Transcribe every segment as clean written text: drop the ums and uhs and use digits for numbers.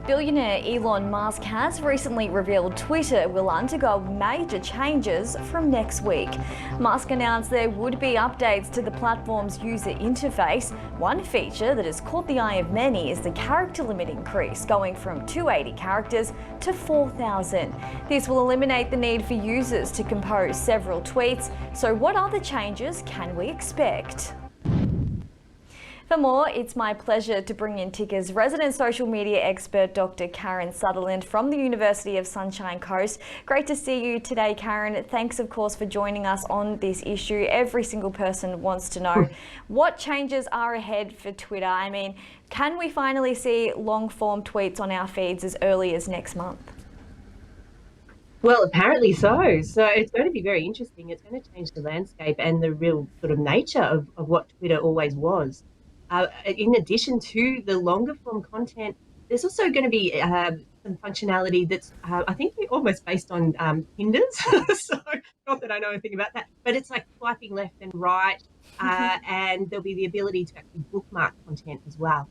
Billionaire Elon Musk has recently revealed Twitter will undergo major changes from next week. Musk announced there would be updates to the platform's user interface. One feature that has caught the eye of many is the character limit increase, going from 280 characters to 4,000. This will eliminate the need for users to compose several tweets. So what other changes can we expect? For more, it's my pleasure to bring in Ticker's resident social media expert, Dr. Karen Sutherland from the University of Sunshine Coast. Great to see you today, Karen. Thanks, of course, for joining us on this issue. Every single person wants to know what changes are ahead for Twitter. I mean, can we finally see long-form tweets on our feeds as early as next month? Well, apparently so. So it's going to be very interesting. It's going to change the landscape and the real sort of nature of what Twitter always was. In addition to the longer form content, there's also going to be some functionality that's, I think, almost based on Tinder's. So not that I know anything about that, but it's like swiping left and right, and there'll be the ability to actually bookmark content as well.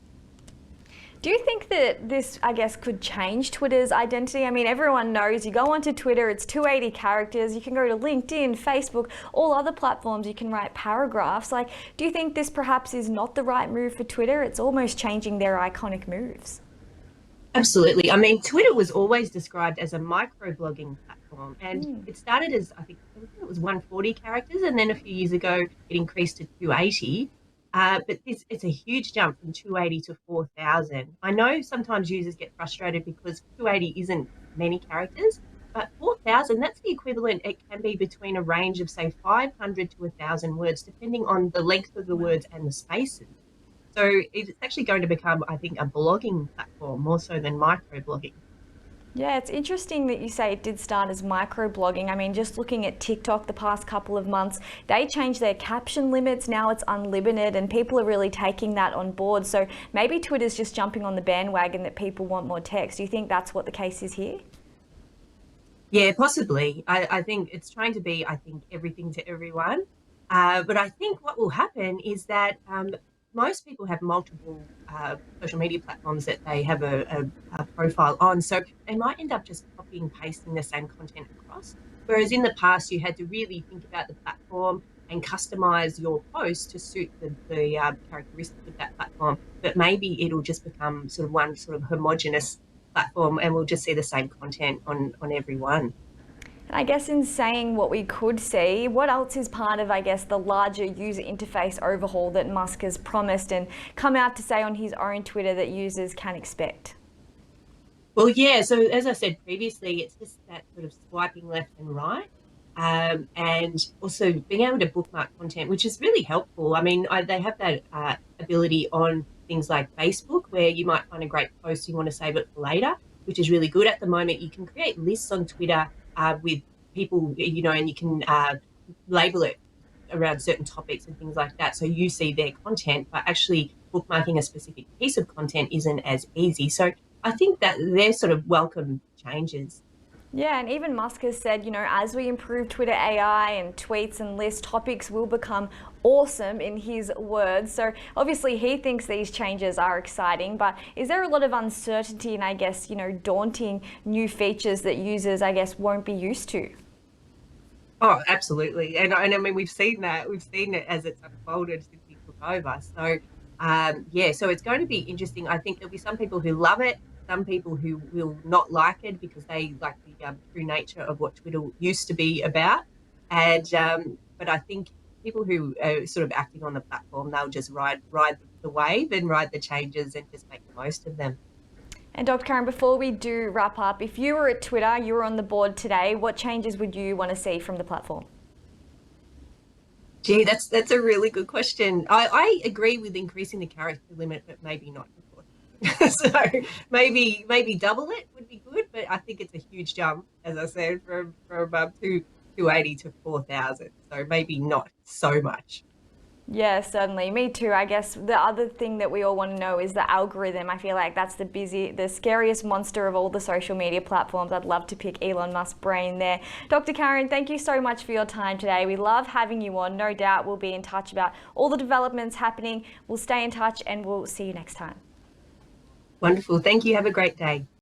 Do you think that this, I guess, could change Twitter's identity? I mean, everyone knows you go onto Twitter, it's 280 characters, you can go to LinkedIn, Facebook, all other platforms, you can write paragraphs. Like, do you think this perhaps is not the right move for Twitter? It's almost changing their iconic moves. Absolutely. I mean, Twitter was always described as a microblogging platform, and it started as, I think it was 140 characters, and then a few years ago it increased to 280. But it's a huge jump from 280 to 4,000. I know sometimes users get frustrated because 280 isn't many characters, but 4,000, that's the equivalent. It can be between a range of, say, 500 to 1,000 words, depending on the length of the words and the spaces. So it's actually going to become, I think, a blogging platform more so than microblogging. Yeah, it's interesting that you say it did start as microblogging. I mean, just looking at TikTok the past couple of months, they changed their caption limits. Now it's unlimited and people are really taking that on board. So maybe Twitter's just jumping on the bandwagon that people want more text. Do you think that's what the case is here? Yeah, possibly. I think it's trying to be, everything to everyone. But I think what will happen is that most people have multiple social media platforms that they have a profile on. So they might end up just copying and pasting the same content across. Whereas in the past, you had to really think about the platform and customize your post to suit the characteristics of that platform. But maybe it'll just become sort of one sort of homogenous platform and we'll just see the same content on every one. And I guess in saying what we could see, what else is part of, I guess, the larger user interface overhaul that Musk has promised and come out to say on his own Twitter that users can expect? Well, yeah, so as I said previously, it's just that sort of swiping left and right, and also being able to bookmark content, which is really helpful. I mean, they have that ability on things like Facebook where you might find a great post, you want to save it for later, which is really good. At the moment, you can create lists on Twitter with people, and you can label it around certain topics and things like that. So you see their content, but actually bookmarking a specific piece of content isn't as easy. So I think that they're sort of welcome changes. Yeah, and even Musk has said, as we improve Twitter AI and tweets and lists, topics will become awesome in his words. So obviously he thinks these changes are exciting, but is there a lot of uncertainty and I guess, daunting new features that users, I guess, won't be used to? Oh, absolutely. And I mean, we've seen that. We've seen it as it's unfolded since he took over. So, yeah, so it's going to be interesting. I think there'll be some people who love it, some people who will not like it because they like the true nature of what Twitter used to be about. And but I think people who are sort of acting on the platform, they'll just ride the wave and ride the changes and just make the most of them. And Dr. Karen, before we do wrap up, if you were at Twitter, you were on the board today, what changes would you want to see from the platform? Gee, that's a really good question. I agree with increasing the character limit, but maybe not. So maybe double it would be good, but I think it's a huge jump, as I said, from 280 to 4,000. So maybe not so much. Yeah, certainly. Me too. I guess the other thing that we all want to know is the algorithm. I feel like that's the scariest monster of all the social media platforms. I'd love to pick Elon Musk's brain there. Dr. Karen, thank you so much for your time today. We love having you on. No doubt we'll be in touch about all the developments happening. We'll stay in touch and we'll see you next time. Wonderful. Thank you. Have a great day.